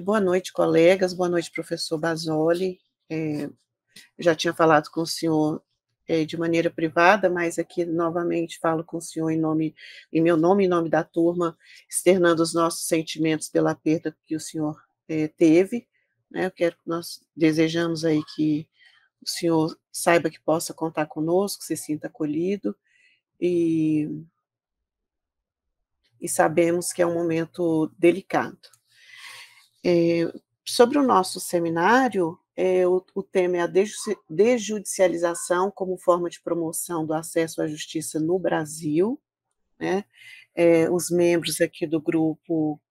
Boa noite, colegas, boa noite, professor Basoli. Já tinha falado com o senhor, de maneira privada, mas aqui novamente falo com o senhor em meu nome, em nome da turma, externando os nossos sentimentos pela perda que o senhor, teve, né. Eu quero que nós desejamos aí que o senhor saiba que possa contar conosco, se sinta acolhido, e sabemos que é um momento delicado. Eh, Sobre o nosso seminário, o tema é a desjudicialização como forma de promoção do acesso à justiça no Brasil, né. Os membros aqui do grupo,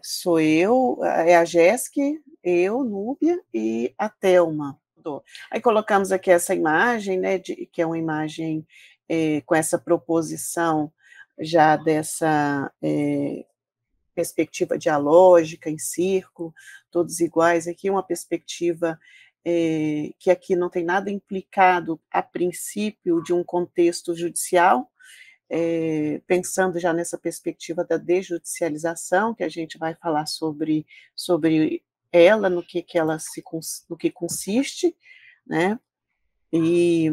sou eu, é a Jéssica, eu, Núbia e a Thelma. Aí colocamos aqui essa imagem, né, que é uma imagem, com essa proposição já dessa, perspectiva dialógica, em círculo, todos iguais, aqui uma perspectiva, que aqui não tem nada implicado, a princípio, de um contexto judicial, pensando já nessa perspectiva da desjudicialização, que a gente vai falar sobre ela, no que ela no que consiste, né, e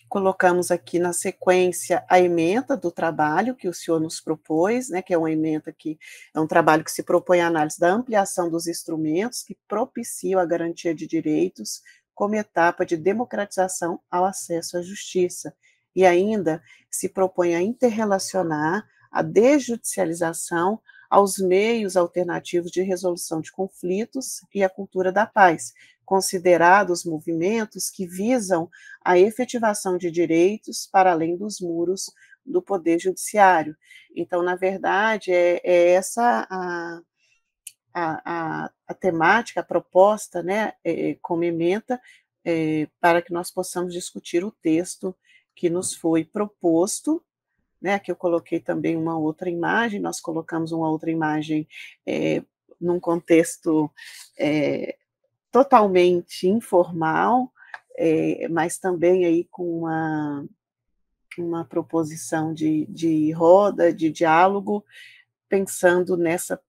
colocamos aqui na sequência a ementa do trabalho que o senhor nos propôs, né, que é uma ementa que é um trabalho que se propõe a análise da ampliação dos instrumentos que propiciam a garantia de direitos como etapa de democratização ao acesso à justiça. E ainda se propõe a interrelacionar a desjudicialização aos meios alternativos de resolução de conflitos e a cultura da paz, considerados movimentos que visam a efetivação de direitos para além dos muros do poder judiciário. Então, na verdade, é essa a temática, a proposta, né, como ementa, para que nós possamos discutir o texto que nos foi proposto, né. Aqui eu coloquei também uma outra imagem, nós colocamos uma outra imagem, num contexto, totalmente informal, mas também aí com uma proposição de roda, de diálogo, pensando nessa,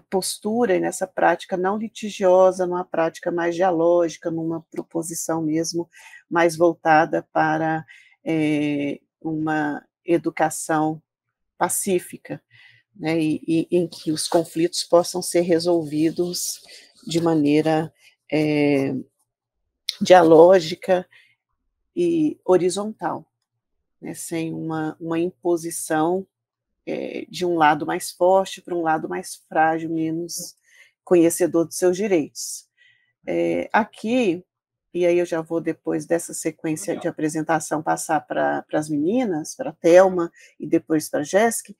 postura e nessa prática não litigiosa, numa prática mais dialógica, numa proposição mesmo mais voltada para, uma educação pacífica, né, e em que os conflitos possam ser resolvidos de maneira, eh, dialógica e horizontal, né, sem uma imposição, de um lado mais forte para um lado mais frágil, menos conhecedor dos seus direitos. Aqui, e aí eu já vou depois dessa sequência de apresentação passar para as meninas, pra Thelma e depois pra Jéssica,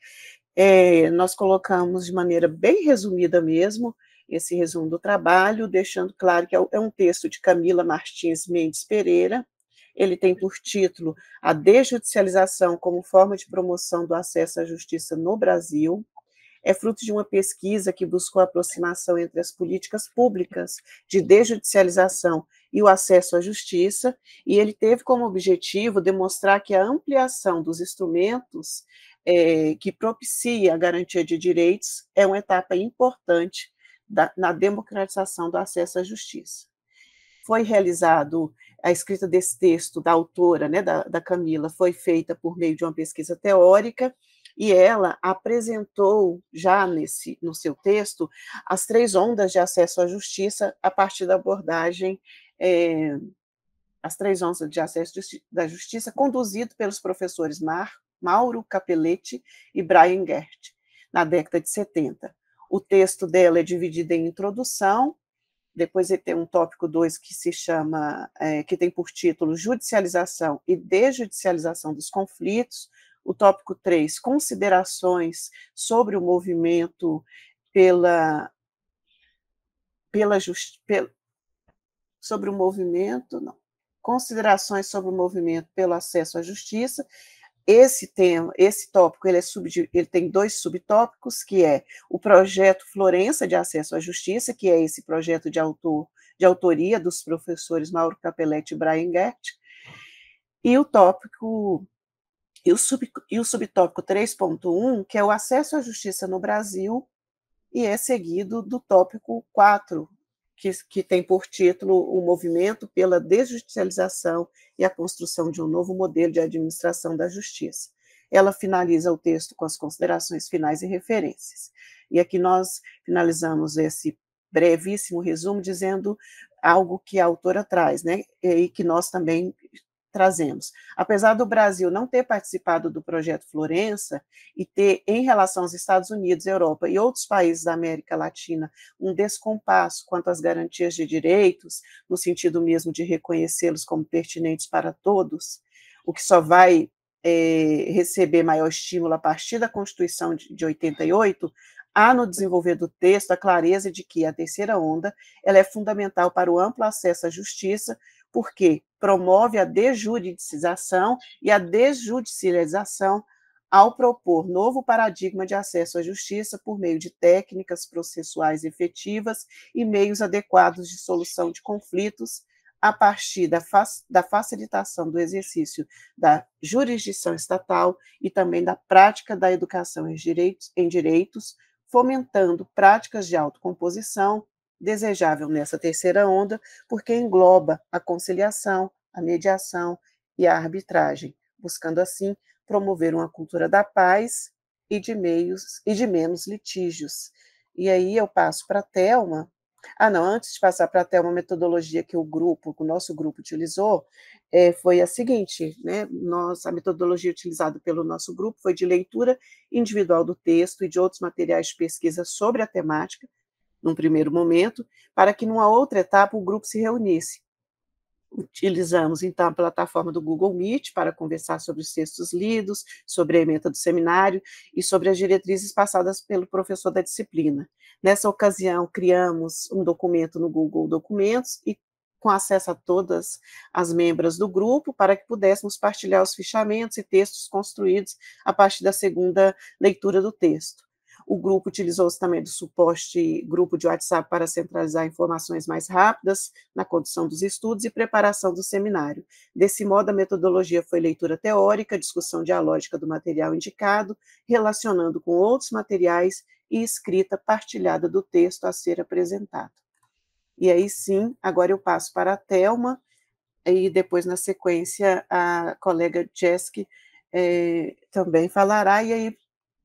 nós colocamos de maneira bem resumida mesmo, esse resumo do trabalho, deixando claro que é um texto de Camila Martins Mendes Pereira, ele tem por título A Desjudicialização como Forma de Promoção do Acesso à Justiça no Brasil, é fruto de uma pesquisa que buscou a aproximação entre as políticas públicas de desjudicialização e o acesso à justiça, e ele teve como objetivo demonstrar que a ampliação dos instrumentos que propicia a garantia de direitos é uma etapa importante na democratização do acesso à justiça. Foi realizado a escrita desse texto da autora, né, da Camila, foi feita por meio de uma pesquisa teórica, e ela apresentou já no seu texto as 3 ondas de acesso à justiça a partir da abordagem, as 3 ondas de acesso da justiça, conduzido pelos professores Mauro Capelletti e Brian Gert, na década de 70. O texto dela é dividido em introdução, depois ele tem um tópico 2 que se chama, que tem por título Judicialização e Desjudicialização dos Conflitos, o tópico 3, Considerações sobre o movimento sobre o movimento, não, considerações sobre o movimento pelo acesso à justiça. Esse tópico, ele tem 2 subtópicos, que é o projeto Florença de acesso à justiça, que é esse projeto de autoria dos professores Mauro Capelletti e Brian Gert, e o tópico E o subtópico 3.1, que é o acesso à justiça no Brasil, e é seguido do tópico 4, que tem por título o movimento pela desjudicialização e a construção de um novo modelo de administração da justiça. Ela finaliza o texto com as considerações finais e referências. E aqui nós finalizamos esse brevíssimo resumo dizendo algo que a autora traz, né, e que nós também trazemos. Apesar do Brasil não ter participado do projeto Florença e ter, em relação aos Estados Unidos, Europa e outros países da América Latina, um descompasso quanto às garantias de direitos, no sentido mesmo de reconhecê-los como pertinentes para todos, o que só vai receber maior estímulo a partir da Constituição de 88, há no desenvolver do texto a clareza de que a terceira onda ela é fundamental para o amplo acesso à justiça, porque promove a desjudicialização e a desjudicialização ao propor novo paradigma de acesso à justiça por meio de técnicas processuais efetivas e meios adequados de solução de conflitos a partir da facilitação do exercício da jurisdição estatal e também da prática da educação em direitos, fomentando práticas de autocomposição, desejável nessa terceira onda, porque engloba a conciliação, a mediação e a arbitragem, buscando assim promover uma cultura da paz e de menos litígios. E aí eu passo para a Thelma. Não, antes de passar para a Thelma, a metodologia que o nosso grupo utilizou foi a seguinte, né? A metodologia utilizada pelo nosso grupo foi de leitura individual do texto e de outros materiais de pesquisa sobre a temática, num primeiro momento, para que numa outra etapa o grupo se reunisse. Utilizamos, então, a plataforma do Google Meet para conversar sobre os textos lidos, sobre a ementa do seminário e sobre as diretrizes passadas pelo professor da disciplina. Nessa ocasião, criamos um documento no Google Documentos e com acesso a todas as membros do grupo, para que pudéssemos partilhar os fichamentos e textos construídos a partir da segunda leitura do texto. O grupo utilizou-se também do suporte grupo de WhatsApp para centralizar informações mais rápidas na condução dos estudos e preparação do seminário. Desse modo, a metodologia foi leitura teórica, discussão dialógica do material indicado, relacionando com outros materiais e escrita partilhada do texto a ser apresentado. E aí sim, agora eu passo para a Thelma, e depois, na sequência, a colega Jéssica também falará, e aí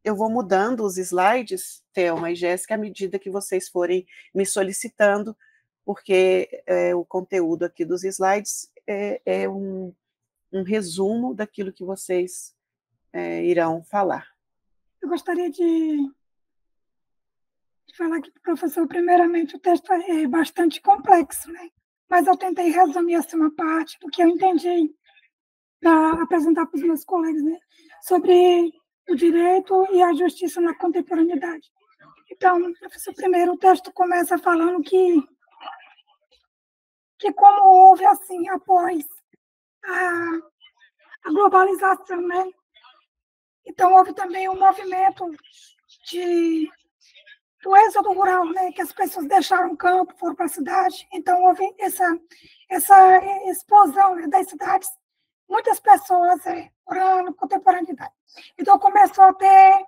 eu vou mudando os slides, Thelma e Jéssica, à medida que vocês forem me solicitando, porque o conteúdo aqui dos slides é um resumo daquilo que vocês irão falar. Eu gostaria de falar aqui para o professor, primeiramente, o texto é bastante complexo, né? Mas eu tentei resumir assim, uma parte do que eu entendi para apresentar para os meus colegas, né? Sobre o direito e a justiça na contemporaneidade. Então, professor, primeiro o texto começa falando que como houve, assim, após a globalização, né? Então, houve também um movimento do êxodo rural, né? Que as pessoas deixaram o campo, foram para a cidade. Então, houve essa explosão, né, das cidades. Muitas pessoas morando contemporaneidade. Então, começou a ter,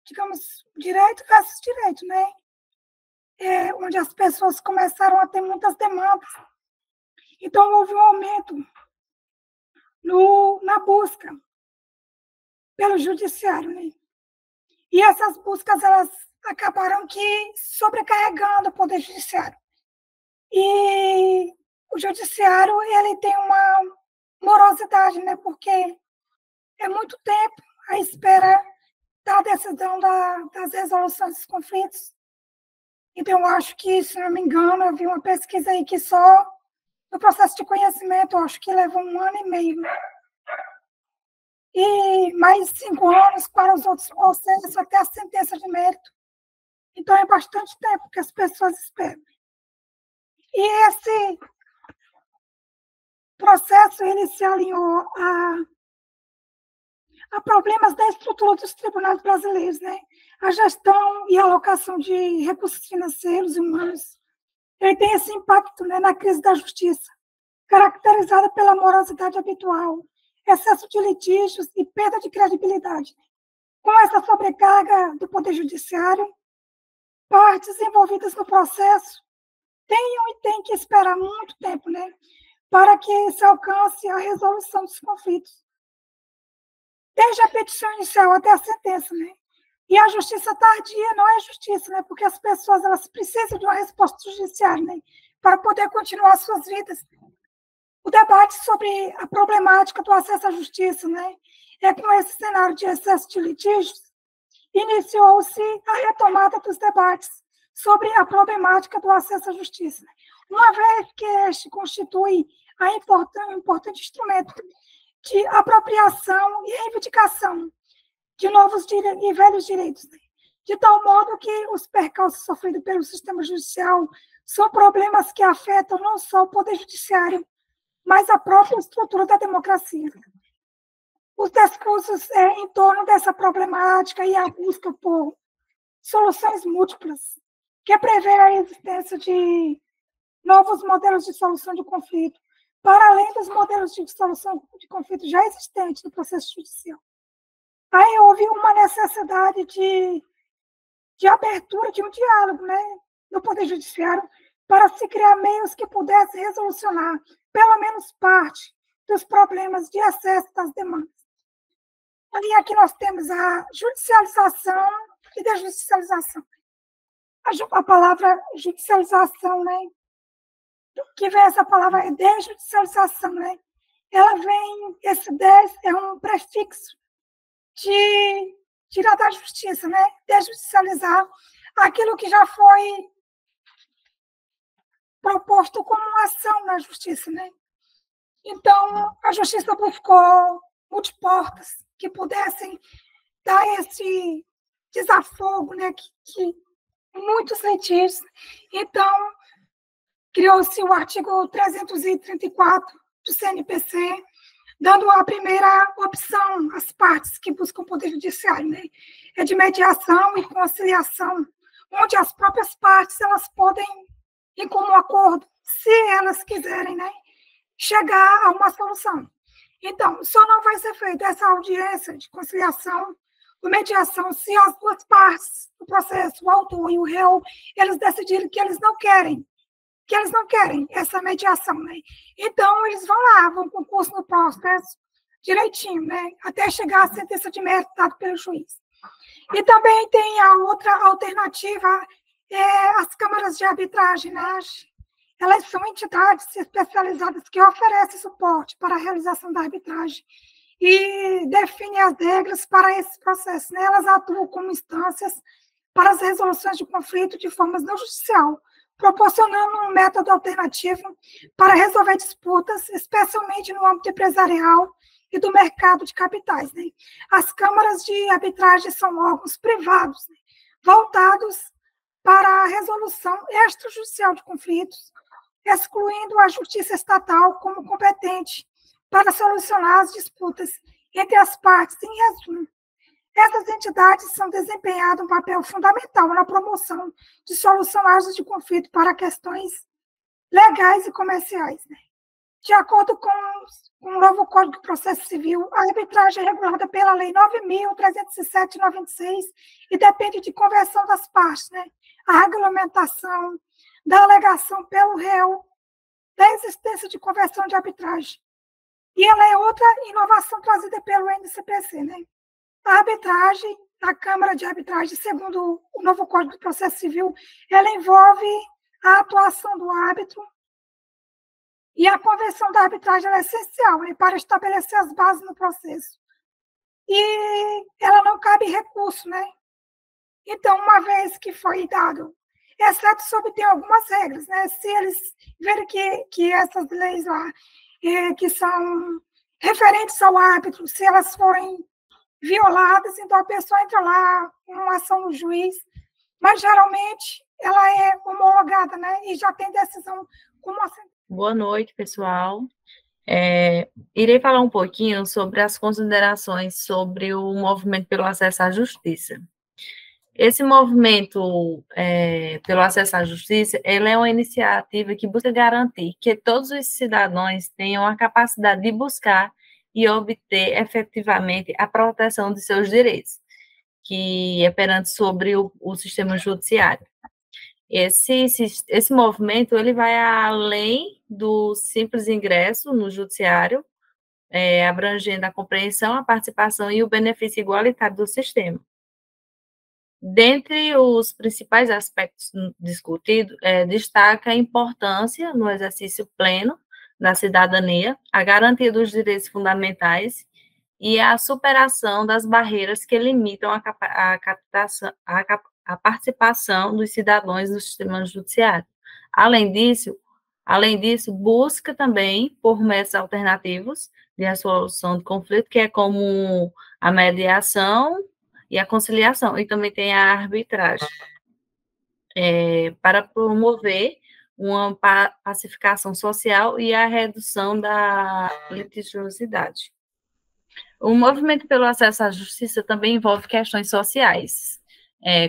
digamos, direito versus direito, né? Onde as pessoas começaram a ter muitas demandas. Então, houve um aumento na busca pelo judiciário, né? E essas buscas, elas acabaram que sobrecarregando o poder judiciário. E o judiciário, ele tem uma morosidade, né? Porque é muito tempo à espera da decisão das resoluções dos conflitos. Então, eu acho que, se não me engano, eu vi uma pesquisa aí que só no processo de conhecimento, eu acho que levou 1 ano e meio. E mais 5 anos para os outros processos, até a sentença de mérito. Então, é bastante tempo que as pessoas esperam. E esse processo, ele se alinhou a problemas da estrutura dos tribunais brasileiros, né? A gestão e a alocação de recursos financeiros e humanos, ele tem esse impacto, né, na crise da justiça, caracterizada pela morosidade habitual, excesso de litígios e perda de credibilidade. Com essa sobrecarga do Poder Judiciário, partes envolvidas no processo tenham e têm que esperar muito tempo, né, para que se alcance a resolução dos conflitos. Desde a petição inicial até a sentença, né? E a justiça tardia não é justiça, né? Porque as pessoas elas precisam de uma resposta judiciária, né? Para poder continuar suas vidas. O debate sobre a problemática do acesso à justiça, né? É com esse cenário de excesso de litígios, iniciou-se a retomada dos debates sobre a problemática do acesso à justiça. Uma vez que este constitui um importante instrumento de apropriação e reivindicação de novos e velhos direitos, né? De tal modo que os percalços sofridos pelo sistema judicial são problemas que afetam não só o Poder Judiciário, mas a própria estrutura da democracia. Os discursos em torno dessa problemática e a busca por soluções múltiplas, que prevê a existência de novos modelos de solução de conflito, para além dos modelos de solução de conflito já existentes no processo judicial. Aí houve uma necessidade de abertura de um diálogo, né, no Poder Judiciário, para se criar meios que pudessem resolucionar, pelo menos parte, dos problemas de acesso das demandas. Ali aqui nós temos a judicialização e desjudicialização. A palavra judicialização, né, que vem essa palavra é desjudicialização, né? Ela vem, esse 10 é um prefixo de tirar da justiça, né? Desjudicializar aquilo que já foi proposto como uma ação na justiça, né? Então, a justiça buscou multiportas que pudessem dar esse desafogo, né? Que muitos litígios. Então, criou-se o artigo 334 do CNPC, dando a primeira opção às partes que buscam o Poder Judiciário, né? É de mediação e conciliação, onde as próprias partes elas podem, em comum acordo, se elas quiserem, né, chegar a uma solução. Então, só não vai ser feita essa audiência de conciliação ou mediação se as duas partes do processo, o autor e o réu, eles decidirem que eles não querem essa mediação, né? Então, eles vão lá, vão concurso no processo direitinho, né? Até chegar à sentença de mérito dada pelo juiz. E também tem a outra alternativa, as câmaras de arbitragem, né? Elas são entidades especializadas que oferecem suporte para a realização da arbitragem e definem as regras para esse processo, né? Elas atuam como instâncias para as resoluções de conflito de forma não judicial, proporcionando um método alternativo para resolver disputas, especialmente no âmbito empresarial e do mercado de capitais, né? As câmaras de arbitragem são órgãos privados, né, voltados para a resolução extrajudicial de conflitos, excluindo a justiça estatal como competente para solucionar as disputas entre as partes. Em resumo, essas entidades são desempenhando um papel fundamental na promoção de solução ágil de conflito para questões legais e comerciais, né? De acordo com o novo Código de Processo Civil, a arbitragem é regulada pela Lei 9.307 de 96 e depende de conversão das partes, né? A regulamentação da alegação pelo réu da existência de conversão de arbitragem. E ela é outra inovação trazida pelo NCPC, né? A arbitragem, a Câmara de Arbitragem, segundo o novo Código de Processo Civil, ela envolve a atuação do árbitro e a convenção da arbitragem é essencial, né, para estabelecer as bases no processo. E ela não cabe recurso, né? Então, uma vez que foi dado, exceto sob tem algumas regras, né? Se eles verem que essas leis lá, que são referentes ao árbitro, se elas forem violadas, então a pessoa entra lá com uma ação no juiz, mas geralmente ela é homologada, né? E já tem decisão como assim. Boa noite, pessoal. Irei falar um pouquinho sobre as considerações sobre o movimento pelo acesso à justiça. Esse movimento pelo acesso à justiça, ele é uma iniciativa que busca garantir que todos os cidadãos tenham a capacidade de buscar e obter efetivamente a proteção de seus direitos, que é perante sobre o sistema judiciário. Esse movimento ele vai além do simples ingresso no judiciário, abrangendo a compreensão, a participação e o benefício igualitário do sistema. Dentre os principais aspectos discutidos, destaca a importância no exercício pleno da cidadania, a garantia dos direitos fundamentais e a superação das barreiras que limitam a participação dos cidadãos no sistema judiciário. Além disso, busca também por métodos alternativos de resolução de conflito, que é como a mediação e a conciliação, e também tem a arbitragem, para promover uma pacificação social e a redução da litigiosidade. O movimento pelo acesso à justiça também envolve questões sociais,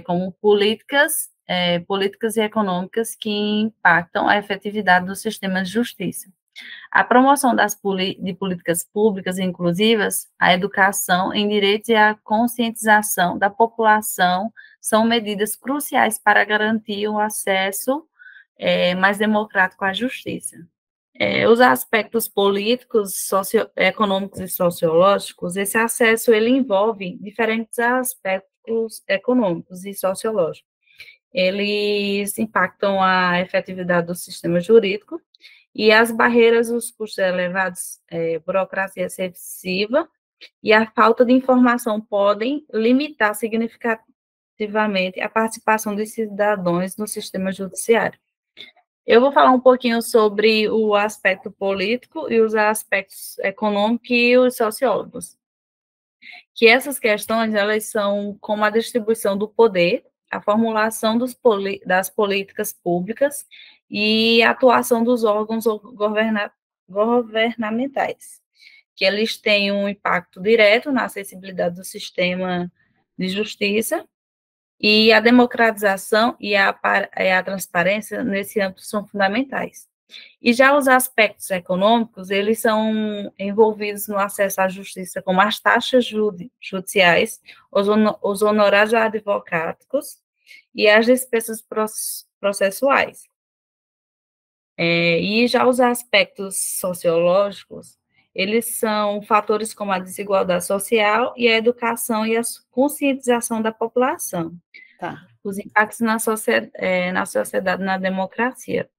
como políticas e econômicas que impactam a efetividade do sistema de justiça. A promoção de políticas públicas inclusivas, a educação em direitos e a conscientização da população são medidas cruciais para garantir o acesso mais democrático à justiça. Os aspectos políticos, socioeconômicos e sociológicos, esse acesso ele envolve diferentes aspectos econômicos e sociológicos. Eles impactam a efetividade do sistema jurídico e as barreiras, os custos elevados, burocracia excessiva e a falta de informação podem limitar significativamente a participação dos cidadãos no sistema judiciário. Eu vou falar um pouquinho sobre o aspecto político e os aspectos econômicos e os sociólogos. Que essas questões, elas são como a distribuição do poder, a formulação das políticas públicas e a atuação dos órgãos governamentais, que eles têm um impacto direto na acessibilidade do sistema de justiça, e a democratização e a transparência nesse âmbito são fundamentais. E já os aspectos econômicos, eles são envolvidos no acesso à justiça, como as taxas judiciais, os honorários advocados e as despesas processuais. E já os aspectos sociológicos, eles são fatores como a desigualdade social e a educação e a conscientização da população. Tá. Os impactos na sociedade, na democracia.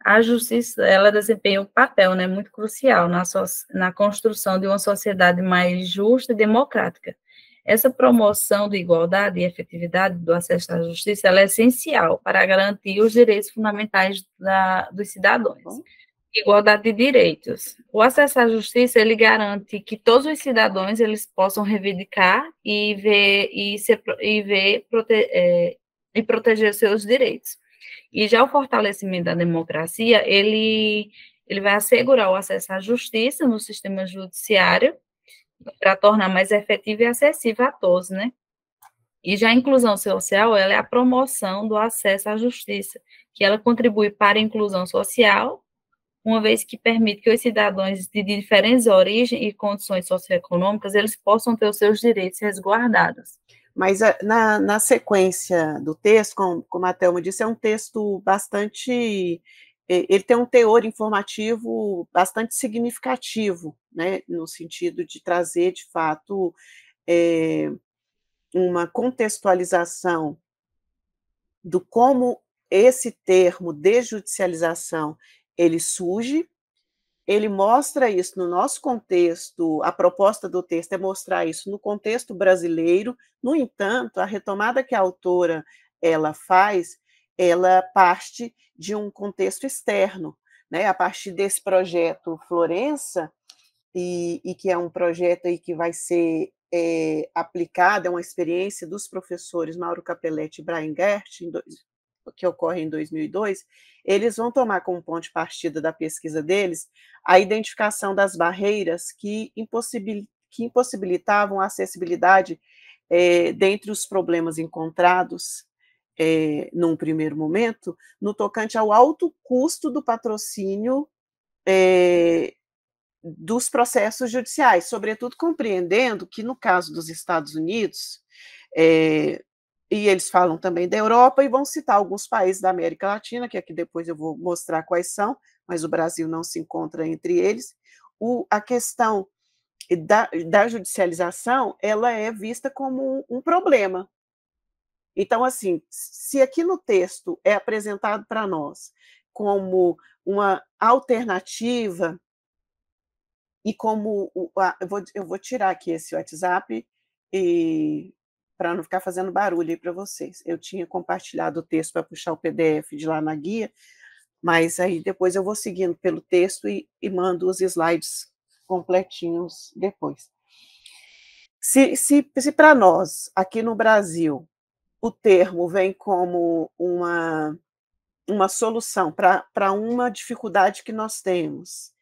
A justiça, ela desempenha um papel, né, muito crucial na construção de uma sociedade mais justa e democrática. Essa promoção de igualdade e efetividade do acesso à justiça, ela é essencial para garantir os direitos fundamentais dos cidadãos. Igualdade de direitos. O acesso à justiça, ele garante que todos os cidadãos, eles possam reivindicar e proteger seus direitos. E já o fortalecimento da democracia, ele vai assegurar o acesso à justiça no sistema judiciário para tornar mais efetivo e acessível a todos, né? E já a inclusão social, ela é a promoção do acesso à justiça, que ela contribui para a inclusão social, uma vez que permite que os cidadãos de diferentes origens e condições socioeconômicas, eles possam ter os seus direitos resguardados. Mas na sequência do texto, como a Thelma disse, é um texto bastante... Ele tem um teor informativo bastante significativo, né, no sentido de trazer, de fato, uma contextualização do como esse termo desjudicialização ele surge, ele mostra isso no nosso contexto, a proposta do texto é mostrar isso no contexto brasileiro. No entanto, a retomada que a autora ela faz, ela parte de um contexto externo, né? A partir desse projeto Florença, e que é um projeto aí que vai ser aplicado, é uma experiência dos professores Mauro Capelletti e Brian Gert, que ocorre em 2002, eles vão tomar como ponto de partida da pesquisa deles a identificação das barreiras que impossibilitavam a acessibilidade dentre os problemas encontrados, num primeiro momento, no tocante ao alto custo do patrocínio dos processos judiciais, sobretudo compreendendo que, no caso dos Estados Unidos, e eles falam também da Europa, e vão citar alguns países da América Latina, que aqui depois eu vou mostrar quais são, mas o Brasil não se encontra entre eles. A questão da judicialização, ela é vista como um problema. Então, assim, se aqui no texto é apresentado para nós como uma alternativa e como eu vou tirar aqui esse WhatsApp e para não ficar fazendo barulho aí para vocês. Eu tinha compartilhado o texto para puxar o PDF de lá na guia, mas aí depois eu vou seguindo pelo texto e mando os slides completinhos depois. Se para nós, aqui no Brasil, o termo vem como uma solução para uma dificuldade que nós temos,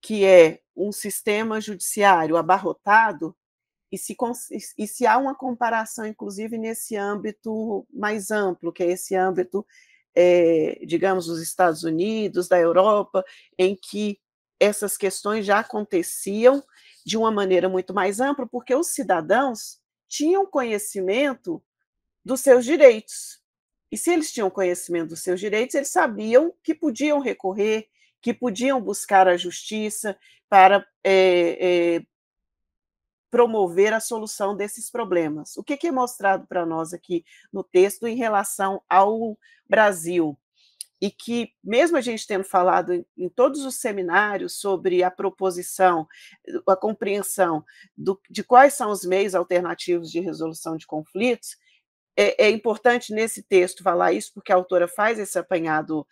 que é um sistema judiciário abarrotado, e se há uma comparação, inclusive, nesse âmbito mais amplo, que é esse âmbito, digamos, dos Estados Unidos, da Europa, em que essas questões já aconteciam de uma maneira muito mais ampla, porque os cidadãos tinham conhecimento dos seus direitos. E se eles tinham conhecimento dos seus direitos, eles sabiam que podiam recorrer, que podiam buscar a justiça para promover a solução desses problemas. O que é mostrado para nós aqui no texto em relação ao Brasil? E que, mesmo a gente tendo falado em todos os seminários sobre a proposição, a compreensão de quais são os meios alternativos de resolução de conflitos, é importante nesse texto falar isso, porque a autora faz esse apanhado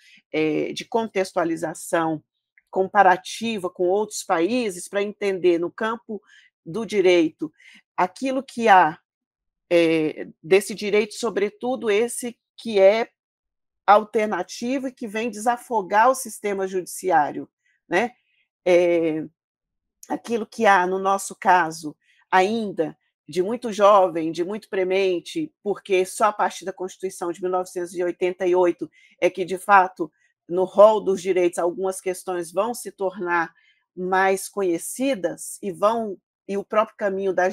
de contextualização comparativa com outros países, para entender no campo do direito aquilo que há desse direito, sobretudo esse que é alternativo e que vem desafogar o sistema judiciário, né? Aquilo que há, no nosso caso, ainda de muito jovem, de muito premente, porque só a partir da Constituição de 1988 é que, de fato, no rol dos direitos, algumas questões vão se tornar mais conhecidas e o próprio caminho da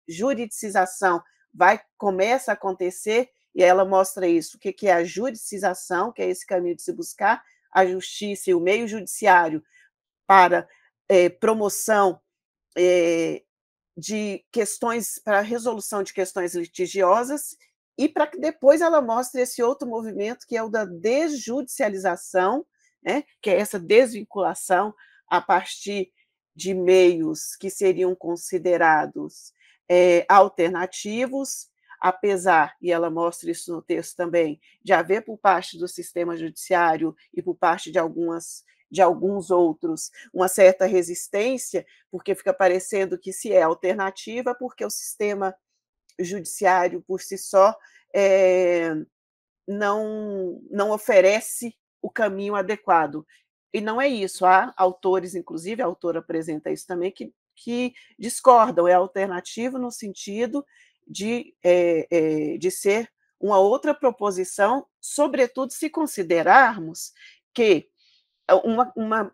juridicização começa a acontecer, e ela mostra isso, o que é a judicização, que é esse caminho de se buscar a justiça e o meio judiciário para promoção de questões, para resolução de questões litigiosas, e para que depois ela mostre esse outro movimento, que é o da desjudicialização, né, que é essa desvinculação a partir de meios que seriam considerados alternativos, apesar, e ela mostra isso no texto também, de haver por parte do sistema judiciário e por parte de alguns outros uma certa resistência, porque fica parecendo que se é alternativa, porque o sistema judiciário por si só não oferece o caminho adequado. E não é isso. Há autores, inclusive a autora apresenta isso também, que discordam. É alternativo no sentido de ser uma outra proposição, sobretudo se considerarmos que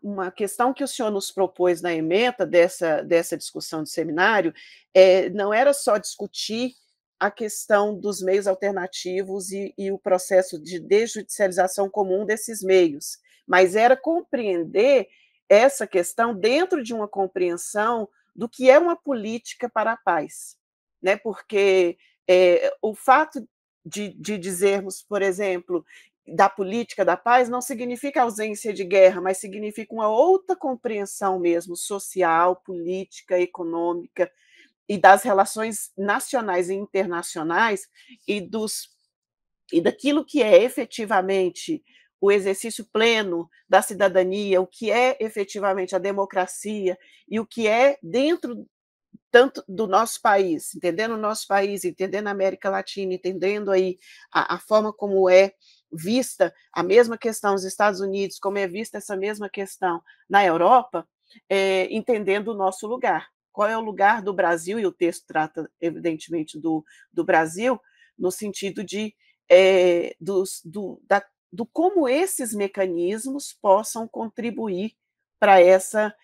uma questão que o senhor nos propôs na ementa dessa discussão de seminário não era só discutir a questão dos meios alternativos e o processo de desjudicialização comum desses meios, mas era compreender essa questão dentro de uma compreensão do que é uma política para a paz, né? Porque o fato de dizermos, por exemplo, da política da paz não significa ausência de guerra, mas significa uma outra compreensão mesmo, social, política, econômica, e das relações nacionais e internacionais e daquilo que é efetivamente o exercício pleno da cidadania, o que é efetivamente a democracia e o que é dentro tanto do nosso país, entendendo o nosso país, entendendo a América Latina, entendendo aí a forma como é vista a mesma questão nos Estados Unidos, como é vista essa mesma questão na Europa, entendendo o nosso lugar. Qual é o lugar do Brasil? E o texto trata, evidentemente, do Brasil, no sentido do como esses mecanismos possam contribuir para essa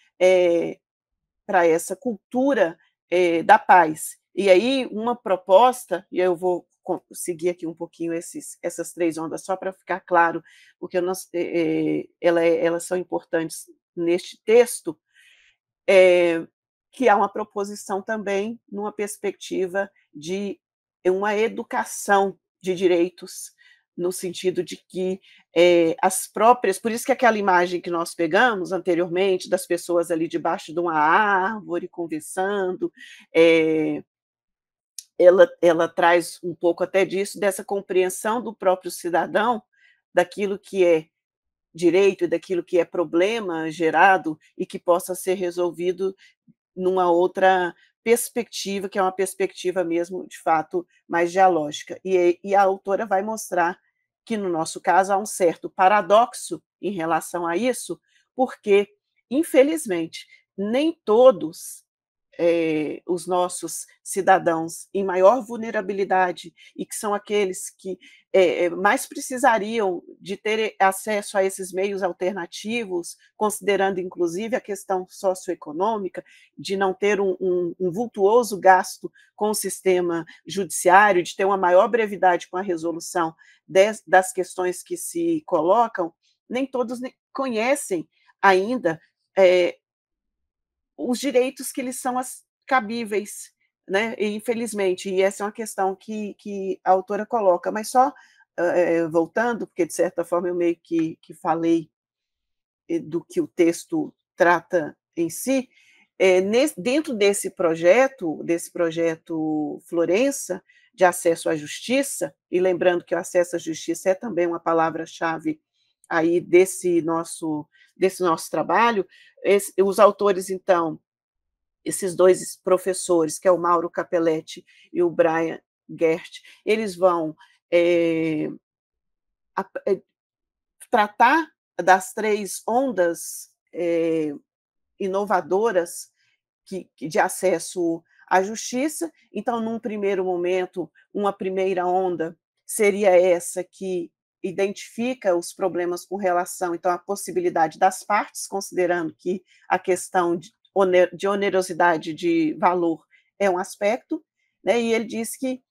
cultura da paz. E aí, uma proposta, e eu vou seguir aqui um pouquinho essas 3 ondas, só para ficar claro, porque elas são importantes neste texto, que há uma proposição também numa perspectiva de uma educação de direitos, no sentido de que as próprias... Por isso que aquela imagem que nós pegamos anteriormente, das pessoas ali debaixo de uma árvore, conversando, ela traz um pouco até disso, dessa compreensão do próprio cidadão, daquilo que é direito e daquilo que é problema gerado e que possa ser resolvido numa outra perspectiva, que é uma perspectiva mesmo, de fato, mais dialógica. E a autora vai mostrar que, no nosso caso, há um certo paradoxo em relação a isso, porque, infelizmente, nem todos os nossos cidadãos em maior vulnerabilidade, e que são aqueles que mais precisariam de ter acesso a esses meios alternativos, considerando inclusive a questão socioeconômica, de não ter um vultuoso gasto com o sistema judiciário, de ter uma maior brevidade com a resolução das questões que se colocam, nem todos conhecem ainda os direitos que lhes são cabíveis, né? E, infelizmente, e essa é uma questão que a autora coloca, mas só voltando, porque, de certa forma, eu meio que falei do que o texto trata em si, dentro desse projeto Florença, de acesso à justiça, e lembrando que o acesso à justiça é também uma palavra-chave aí desse nosso trabalho, os autores, então, esses 2 professores, que é o Mauro Capelletti e o Brian Gert, eles vão tratar das 3 ondas inovadoras de acesso à justiça. Então, num primeiro momento, uma primeira onda seria essa que identifica os problemas com relação, então, à possibilidade das partes, considerando que a questão de onerosidade de valor é um aspecto, né? E ele diz que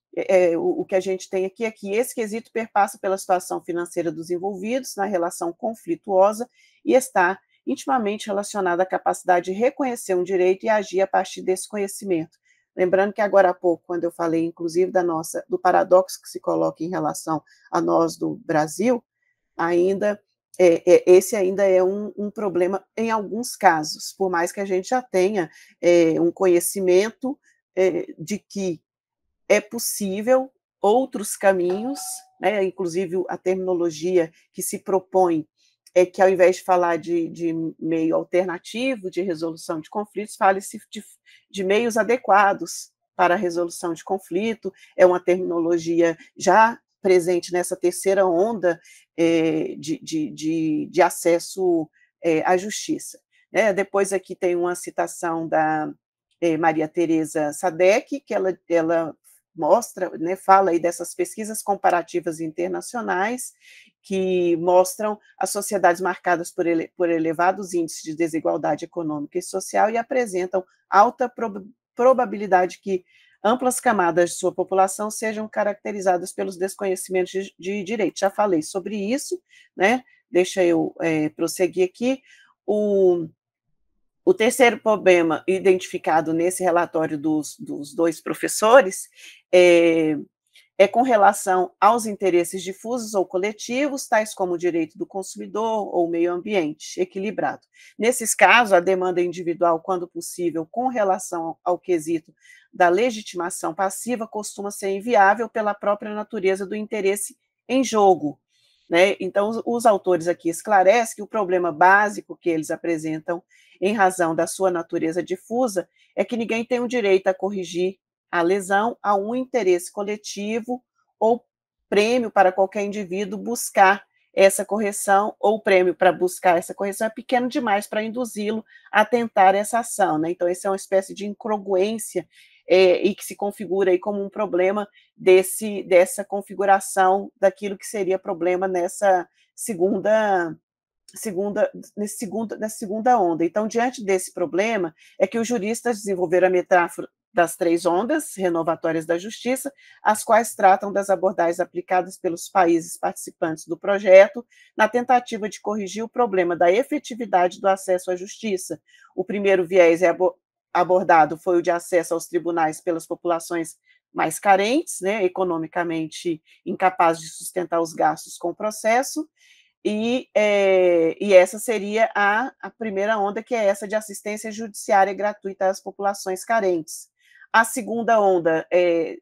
o que a gente tem aqui é que esse quesito perpassa pela situação financeira dos envolvidos na relação conflituosa e está intimamente relacionado à capacidade de reconhecer um direito e agir a partir desse conhecimento. Lembrando que agora há pouco, quando eu falei, inclusive, do paradoxo que se coloca em relação a nós do Brasil, esse ainda é um problema em alguns casos, por mais que a gente já tenha um conhecimento de que é possível outros caminhos, né? Inclusive a terminologia que se propõe é que, ao invés de falar de meio alternativo de resolução de conflitos, fale-se de meios adequados para a resolução de conflito. É uma terminologia já presente nessa terceira onda de acesso à justiça. Né? Depois aqui tem uma citação da Maria Teresa Sadek, que ela mostra, né, fala aí dessas pesquisas comparativas internacionais que mostram as sociedades marcadas por elevados índices de desigualdade econômica e social e apresentam alta probabilidade que amplas camadas de sua população sejam caracterizadas pelos desconhecimentos de direito. Já falei sobre isso, né? Deixa eu prosseguir aqui. O terceiro problema identificado nesse relatório dos 2 professores é com relação aos interesses difusos ou coletivos, tais como o direito do consumidor ou o meio ambiente equilibrado. Nesses casos, a demanda individual, quando possível, com relação ao quesito da legitimação passiva, costuma ser inviável pela própria natureza do interesse em jogo. Né? Então, os autores aqui esclarecem que o problema básico que eles apresentam, em razão da sua natureza difusa, é que ninguém tem o direito a corrigir a lesão a um interesse coletivo ou prêmio para qualquer indivíduo buscar essa correção, ou o prêmio para buscar essa correção é pequeno demais para induzi-lo a tentar essa ação. Né? Então, essa é uma espécie de incongruência e que se configura aí como um problema dessa configuração daquilo que seria problema nessa segunda nessa segunda onda. Então, diante desse problema, é que os juristas desenvolveram a metáfora das 3 ondas renovatórias da justiça, as quais tratam das abordagens aplicadas pelos países participantes do projeto, na tentativa de corrigir o problema da efetividade do acesso à justiça. O primeiro viés abordado foi o de acesso aos tribunais pelas populações mais carentes, né, economicamente incapazes de sustentar os gastos com o processo, e essa seria a primeira onda, que é essa de assistência judiciária gratuita às populações carentes. A segunda onda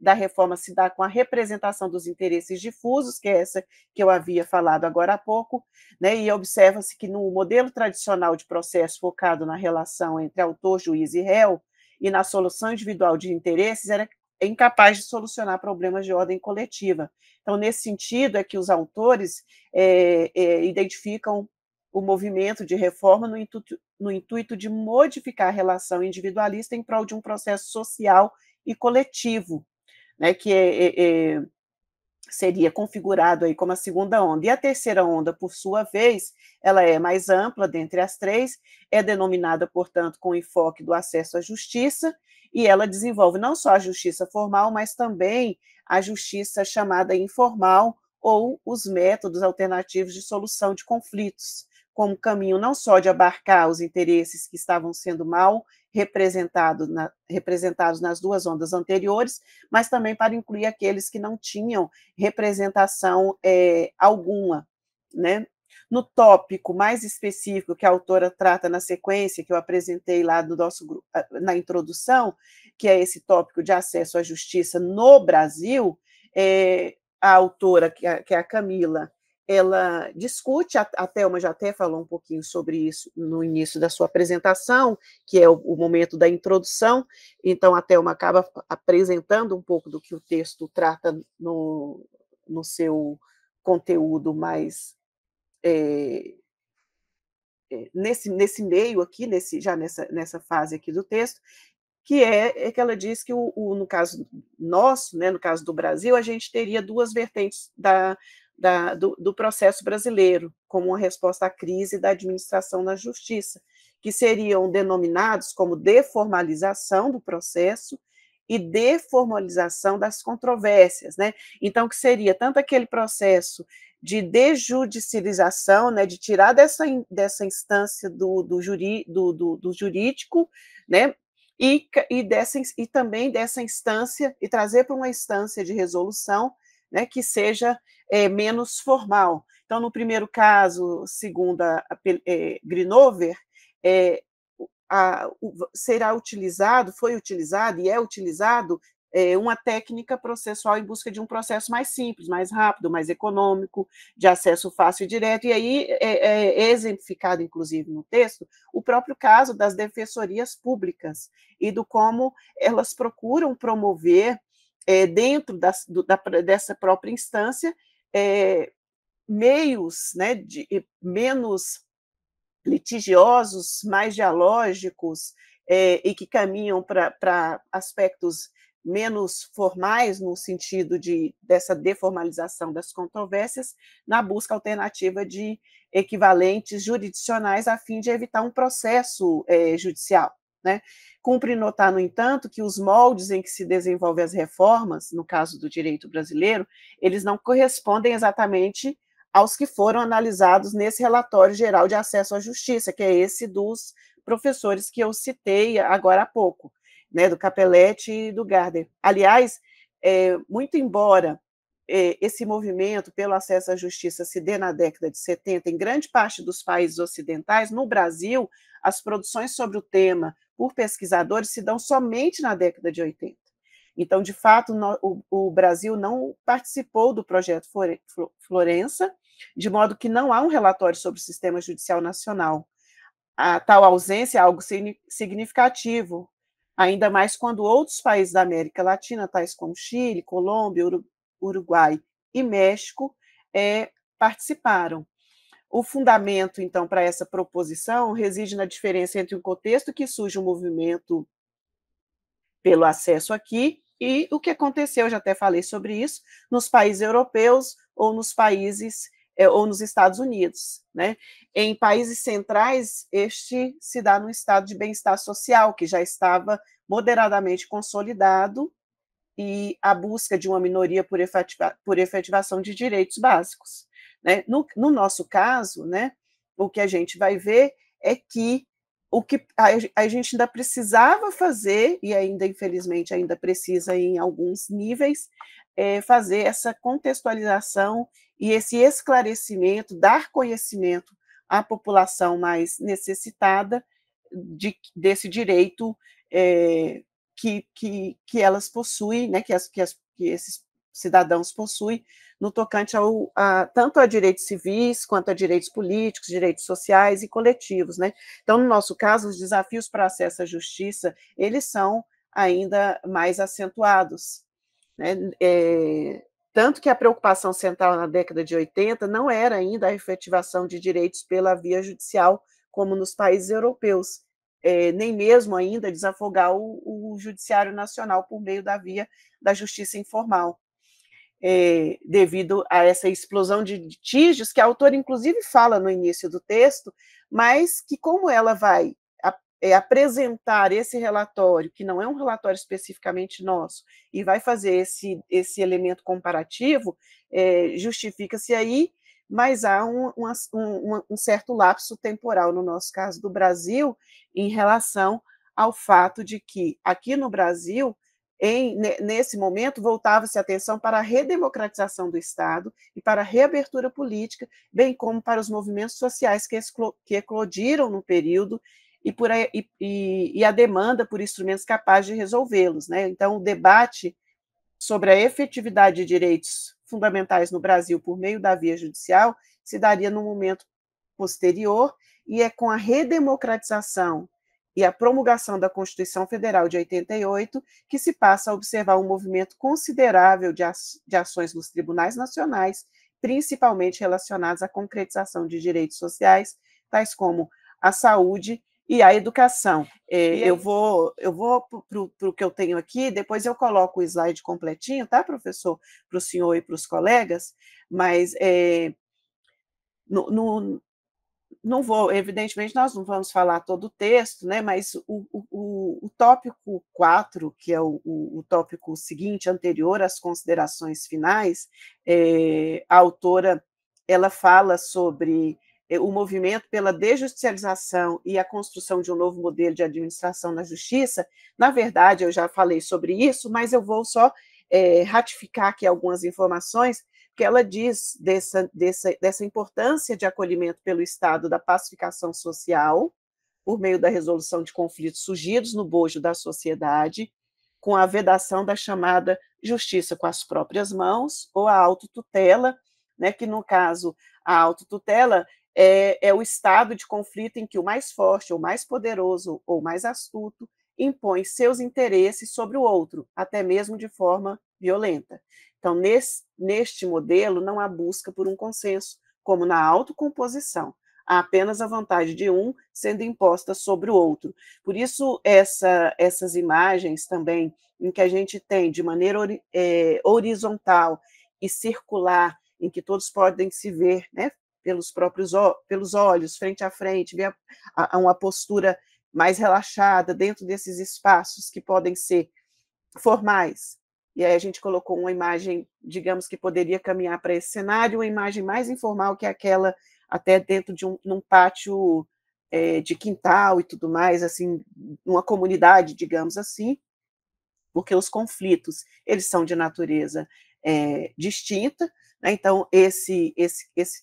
da reforma se dá com a representação dos interesses difusos, que é essa que eu havia falado agora há pouco, né, e observa-se que no modelo tradicional de processo focado na relação entre autor, juiz e réu, e na solução individual de interesses, era incapaz de solucionar problemas de ordem coletiva. Então, nesse sentido, é que os autores identificam o movimento de reforma no intuito de modificar a relação individualista em prol de um processo social e coletivo, né, que seria configurado aí como a segunda onda. E a terceira onda, por sua vez, ela é mais ampla dentre as 3, é denominada, portanto, com enfoque do acesso à justiça, e ela desenvolve não só a justiça formal, mas também a justiça chamada informal, ou os métodos alternativos de solução de conflitos, como caminho não só de abarcar os interesses que estavam sendo mal representados nas 2 ondas anteriores, mas também para incluir aqueles que não tinham representação alguma, né? No tópico mais específico que a autora trata na sequência, que eu apresentei lá no nosso grupo, na introdução, que é esse tópico de acesso à justiça no Brasil, a autora, que é a Camila, ela discute, a Thelma já até falou um pouquinho sobre isso no início da sua apresentação, que é o momento da introdução, então a Thelma acaba apresentando um pouco do que o texto trata no seu conteúdo mais nesse meio aqui, já nessa fase aqui do texto, que é que ela diz que no caso nosso, né, no caso do Brasil, a gente teria 2 vertentes do processo brasileiro, como uma resposta à crise da administração na justiça, que seriam denominados como deformalização do processo e deformalização das controvérsias, né? Então, que seria tanto aquele processo de desjudicialização, né, de tirar dessa instância do jurídico, né, e também dessa instância, e trazer para uma instância de resolução, né, que seja menos formal. Então, no primeiro caso, segundo a Grinover, foi utilizado e é utilizado uma técnica processual em busca de um processo mais simples, mais rápido, mais econômico, de acesso fácil e direto, e aí é exemplificado, inclusive, no texto, o próprio caso das defensorias públicas e do como elas procuram promover, dentro dessa própria instância, meios, né, menos litigiosos, mais dialógicos, e que caminham para aspectos menos formais, no sentido dessa deformalização das controvérsias, na busca alternativa de equivalentes jurisdicionais, a fim de evitar um processo judicial, né? Cumpre notar, no entanto, que os moldes em que se desenvolvem as reformas, no caso do direito brasileiro, eles não correspondem exatamente aos que foram analisados nesse relatório geral de acesso à justiça, que é esse dos professores que eu citei agora há pouco, né, do Capelletti e do Gardner. Aliás, muito embora esse movimento pelo acesso à justiça se dê na década de 70 em grande parte dos países ocidentais, no Brasil, as produções sobre o tema por pesquisadores se dão somente na década de 80. Então, de fato, o Brasil não participou do projeto Florença, de modo que não há um relatório sobre o sistema judicial nacional. A tal ausência é algo significativo, ainda mais quando outros países da América Latina, tais como Chile, Colômbia, Uruguai e México, participaram. O fundamento, então, para essa proposição reside na diferença entre o contexto que surge o movimento pelo acesso aqui e o que aconteceu, eu já até falei sobre isso, nos países europeus ou nos países ou nos Estados Unidos, né? Em países centrais, este se dá no estado de bem-estar social, que já estava moderadamente consolidado, e a busca de uma minoria por efetivação de direitos básicos, né? No nosso caso, né, o que a gente vai ver é que o que a gente ainda precisava fazer, e ainda, infelizmente, ainda precisa em alguns níveis, fazer essa contextualização e esse esclarecimento, dar conhecimento à população mais necessitada desse direito que elas possuem, né, que esses cidadãos possuem, no tocante tanto a direitos civis, quanto a direitos políticos, direitos sociais e coletivos, né? Então, no nosso caso, os desafios para acesso à justiça, eles são ainda mais acentuados, né? Tanto que a preocupação central na década de 80 não era ainda a efetivação de direitos pela via judicial, como nos países europeus, nem mesmo ainda desafogar o Judiciário Nacional por meio da via da justiça informal, devido a essa explosão de litígios, que a autora, inclusive, fala no início do texto, mas que, como ela vai apresentar esse relatório, que não é um relatório especificamente nosso, e vai fazer esse elemento comparativo, justifica-se aí, mas há um certo lapso temporal, no nosso caso do Brasil, em relação ao fato de que, aqui no Brasil, nesse momento, voltava-se a atenção para a redemocratização do Estado e para a reabertura política, bem como para os movimentos sociais que eclodiram no período e a demanda por instrumentos capazes de resolvê-los, né? Então, o debate sobre a efetividade de direitos fundamentais no Brasil por meio da via judicial se daria num momento posterior, e é com a redemocratização e a promulgação da Constituição Federal de 88 que se passa a observar um movimento considerável de ações nos tribunais nacionais, principalmente relacionadas à concretização de direitos sociais, tais como a saúde e a educação. Eu vou para o que eu tenho aqui, depois eu coloco o slide completinho, tá, professor? Para o senhor e para os colegas, mas não vou, evidentemente, nós não vamos falar todo o texto, né, mas o tópico 4, que é o tópico seguinte, anterior às considerações finais, a autora ela fala sobre o movimento pela desjudicialização e a construção de um novo modelo de administração na justiça. Na verdade, eu já falei sobre isso, mas eu vou só ratificar aqui algumas informações, que ela diz dessa importância de acolhimento pelo Estado da pacificação social, por meio da resolução de conflitos surgidos no bojo da sociedade, com a vedação da chamada justiça com as próprias mãos, ou a autotutela, né, que, no caso, a autotutela é o estado de conflito em que o mais forte, ou mais poderoso, ou mais astuto, impõe seus interesses sobre o outro, até mesmo de forma violenta. Então, neste modelo, não há busca por um consenso, como na autocomposição. Há apenas a vontade de um sendo imposta sobre o outro. Por isso, essas imagens também, em que a gente tem de maneira horizontal e circular, em que todos podem se ver, né, pelos olhos, frente a frente, ver uma postura mais relaxada dentro desses espaços que podem ser formais. E aí a gente colocou uma imagem, digamos, que poderia caminhar para esse cenário, uma imagem mais informal, que é aquela até dentro de num pátio de quintal e tudo mais, assim, numa comunidade, digamos assim, porque os conflitos, eles são de natureza distinta, né? Então, esse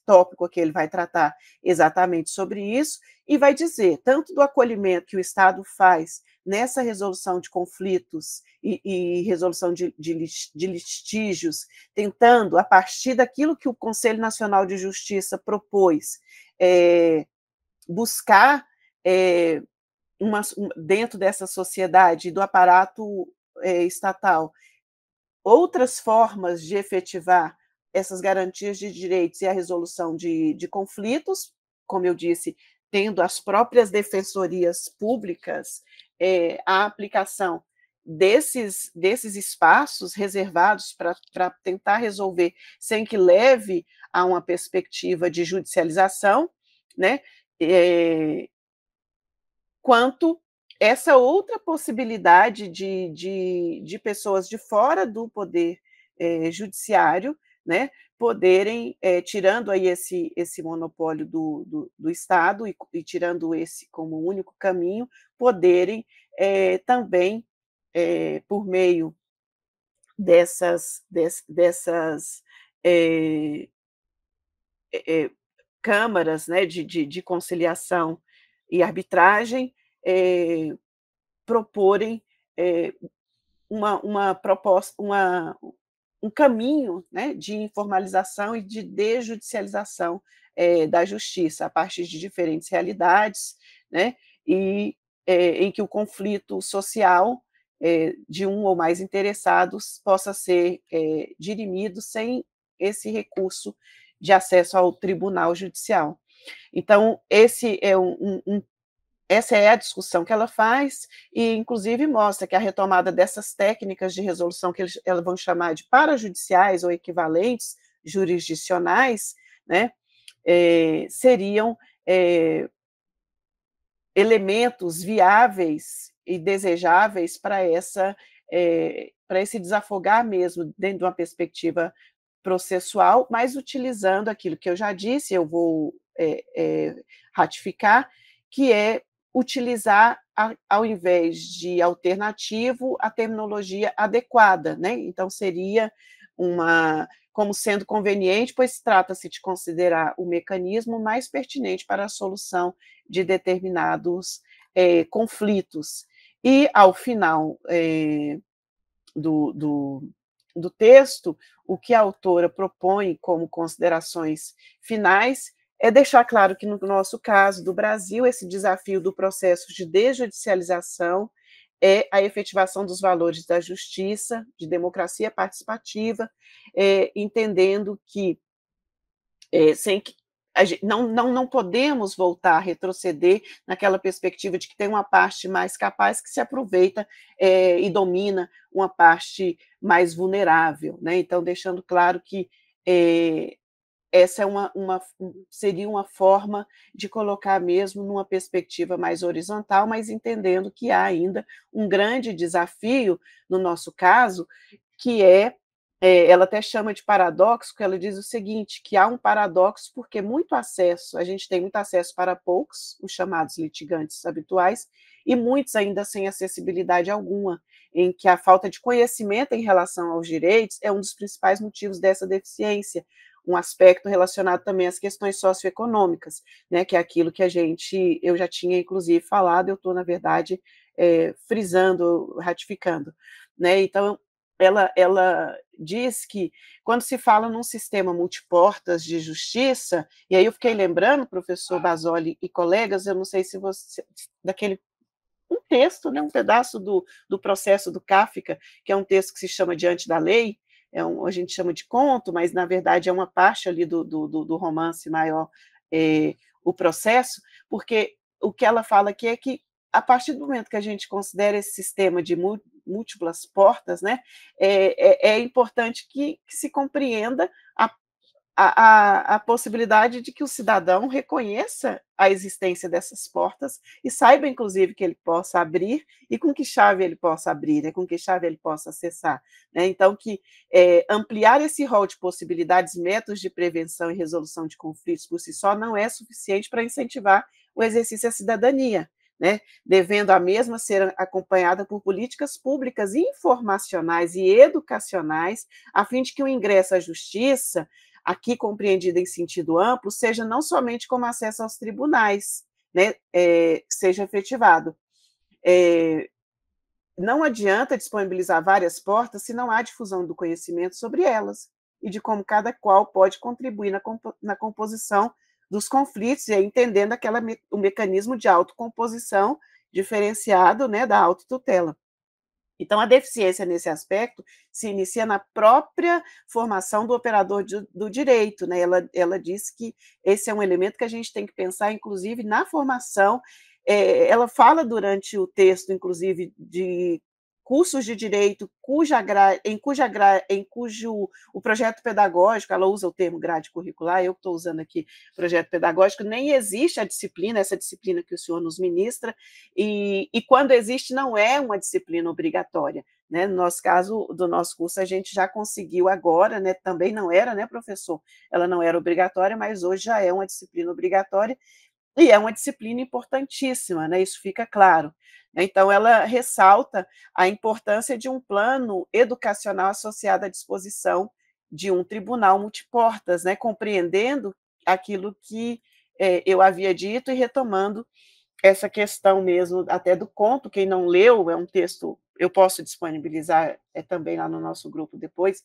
tópico aqui, ele vai tratar exatamente sobre isso, e vai dizer tanto do acolhimento que o Estado faz nessa resolução de conflitos e resolução de litígios, tentando, a partir daquilo que o Conselho Nacional de Justiça propôs, buscar dentro dessa sociedade, do aparato estatal, outras formas de efetivar essas garantias de direitos e a resolução de conflitos, como eu disse, tendo as próprias defensorias públicas a aplicação desses espaços reservados para tentar resolver sem que leve a uma perspectiva de judicialização, né? Quanto essa outra possibilidade de pessoas de fora do poder judiciário, né, poderem, tirando aí esse monopólio do Estado e tirando esse como único caminho, poderem também, por meio dessas câmaras, né, de conciliação e arbitragem, proporem uma proposta, um caminho, né, de informalização e de desjudicialização da justiça, a partir de diferentes realidades, né, e em que o conflito social de um ou mais interessados possa ser dirimido sem esse recurso de acesso ao tribunal judicial. Então, essa é a discussão que ela faz, e inclusive mostra que a retomada dessas técnicas de resolução, que elas vão chamar de parajudiciais ou equivalentes jurisdicionais, né, seriam elementos viáveis e desejáveis para esse desafogar mesmo, dentro de uma perspectiva processual, mas utilizando aquilo que eu já disse, eu vou ratificar, que é utilizar, ao invés de alternativo, a terminologia adequada, né? Então, seria como sendo conveniente, pois trata-se de considerar o mecanismo mais pertinente para a solução de determinados conflitos. E, ao final do texto, o que a autora propõe como considerações finais é deixar claro que, no nosso caso do Brasil, esse desafio do processo de desjudicialização é a efetivação dos valores da justiça, de democracia participativa, entendendo que, sem que não podemos voltar a retroceder naquela perspectiva de que tem uma parte mais capaz que se aproveita e domina uma parte mais vulnerável, né? Então, deixando claro que essa seria uma forma de colocar mesmo numa perspectiva mais horizontal, mas entendendo que há ainda um grande desafio, no nosso caso, que ela até chama de paradoxo, que ela diz o seguinte, que há um paradoxo porque a gente tem muito acesso para poucos, os chamados litigantes habituais, e muitos ainda sem acessibilidade alguma, em que a falta de conhecimento em relação aos direitos é um dos principais motivos dessa deficiência, um aspecto relacionado também às questões socioeconômicas, né, que é aquilo que eu já tinha, inclusive, falado, eu estou, na verdade, frisando, ratificando, né? Então, ela diz que, quando se fala num sistema multiportas de justiça, e aí eu fiquei lembrando, professor Basoli e colegas, eu não sei se você, um texto, né, um pedaço do processo do Kafka, que é um texto que se chama Diante da Lei, a gente chama de conto, mas, na verdade, é uma parte ali do romance maior, o processo, porque o que ela fala aqui é que, a partir do momento que a gente considera esse sistema de múltiplas portas, né, é importante que se compreenda a possibilidade de que o cidadão reconheça a existência dessas portas e saiba, inclusive, que ele possa abrir e com que chave ele possa abrir, né, com que chave ele possa acessar, né? Então, que ampliar esse rol de possibilidades, métodos de prevenção e resolução de conflitos por si só não é suficiente para incentivar o exercício da cidadania, né, devendo a mesma ser acompanhada por políticas públicas informacionais e educacionais, a fim de que o ingresso à justiça, aqui compreendida em sentido amplo, seja não somente como acesso aos tribunais, né, seja efetivado. Não adianta disponibilizar várias portas se não há difusão do conhecimento sobre elas e de como cada qual pode contribuir na composição dos conflitos, e aí entendendo o mecanismo de autocomposição diferenciado, né, da autotutela. Então, a deficiência nesse aspecto se inicia na própria formação do operador do direito, né? Ela diz que esse é um elemento que a gente tem que pensar, inclusive, na formação. Ela fala durante o texto, inclusive, de cursos de direito em cujo o projeto pedagógico, ela usa o termo grade curricular, eu estou usando aqui projeto pedagógico, nem existe a disciplina, essa disciplina que o senhor nos ministra, e quando existe, não é uma disciplina obrigatória. Né? No nosso caso, do nosso curso, a gente já conseguiu agora, né? Também não era, né, professor? Ela não era obrigatória, mas hoje já é uma disciplina obrigatória, e é uma disciplina importantíssima, né? Isso fica claro. Então, ela ressalta a importância de um plano educacional associado à disposição de um tribunal multiportas, né? Compreendendo aquilo que eu havia dito e retomando essa questão mesmo até do conto. Quem não leu, é um texto, eu posso disponibilizar também lá no nosso grupo depois,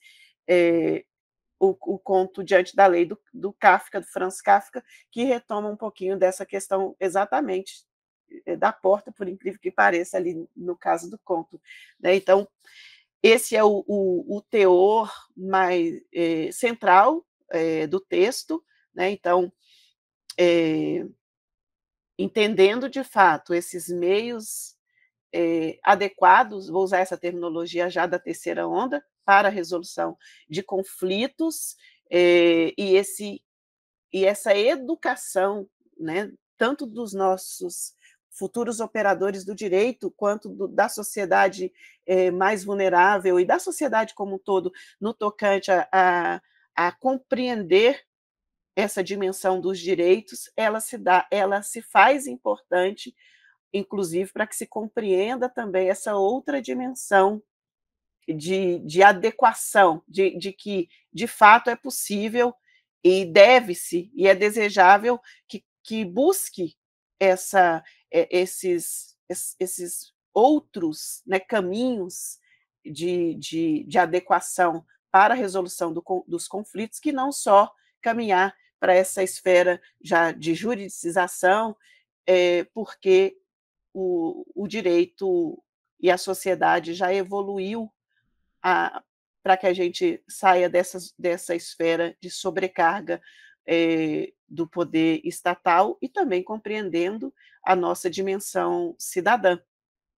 o conto Diante da Lei do Kafka, do Franz Kafka, que retoma um pouquinho dessa questão exatamente da porta, por incrível que pareça, ali no caso do conto. Né? Então, esse é o teor mais central do texto. Né? Então, entendendo de fato esses meios adequados, vou usar essa terminologia já da terceira onda, para a resolução de conflitos, e essa educação, né, tanto dos nossos futuros operadores do direito, quanto da sociedade mais vulnerável e da sociedade como um todo, no tocante a compreender essa dimensão dos direitos, ela se faz importante, inclusive para que se compreenda também essa outra dimensão de adequação, de que, de fato, é possível e deve-se, e é desejável que busque esses outros, né, caminhos de adequação para a resolução dos conflitos, que não só caminhar para essa esfera já de juridicização, porque o direito e a sociedade já evoluiu para que a gente saia dessa esfera de sobrecarga do poder estatal, e também compreendendo a nossa dimensão cidadã,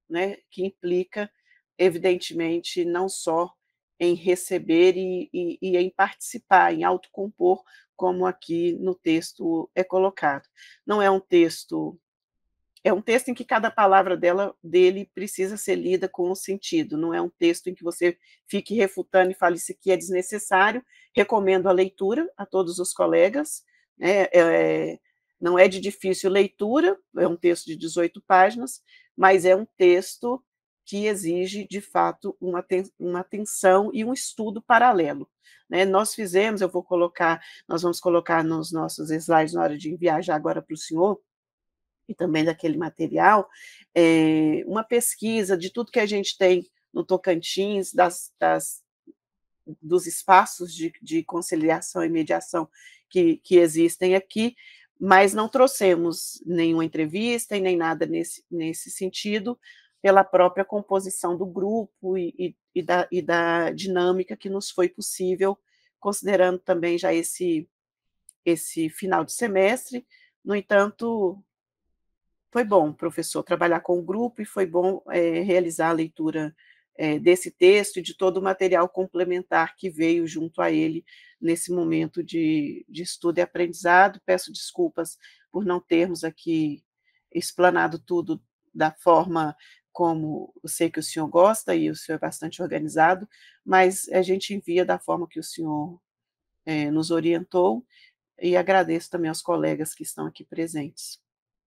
né, que implica, evidentemente, não só em receber e em participar, em autocompor, como aqui no texto é colocado. Não é um texto em que cada palavra dele precisa ser lida com um sentido, não é um texto em que você fique refutando e fale isso aqui é desnecessário. Recomendo a leitura a todos os colegas, né? Não é de difícil leitura, é um texto de 18 páginas, mas é um texto que exige, de fato, uma atenção e um estudo paralelo. Né? Nós vamos colocar nos nossos slides, na hora de enviar já agora para o senhor, e também daquele material, uma pesquisa de tudo que a gente tem no Tocantins, dos espaços de conciliação e mediação que existem aqui, mas não trouxemos nenhuma entrevista e nem nada nesse sentido, pela própria composição do grupo e da dinâmica que nos foi possível, considerando também já esse final de semestre. No entanto, foi bom, professor, trabalhar com o grupo, e foi bom realizar a leitura desse texto e de todo o material complementar que veio junto a ele nesse momento de estudo e aprendizado. Peço desculpas por não termos aqui explanado tudo da forma como eu sei que o senhor gosta, e o senhor é bastante organizado, mas a gente envia da forma que o senhor nos orientou, e agradeço também aos colegas que estão aqui presentes.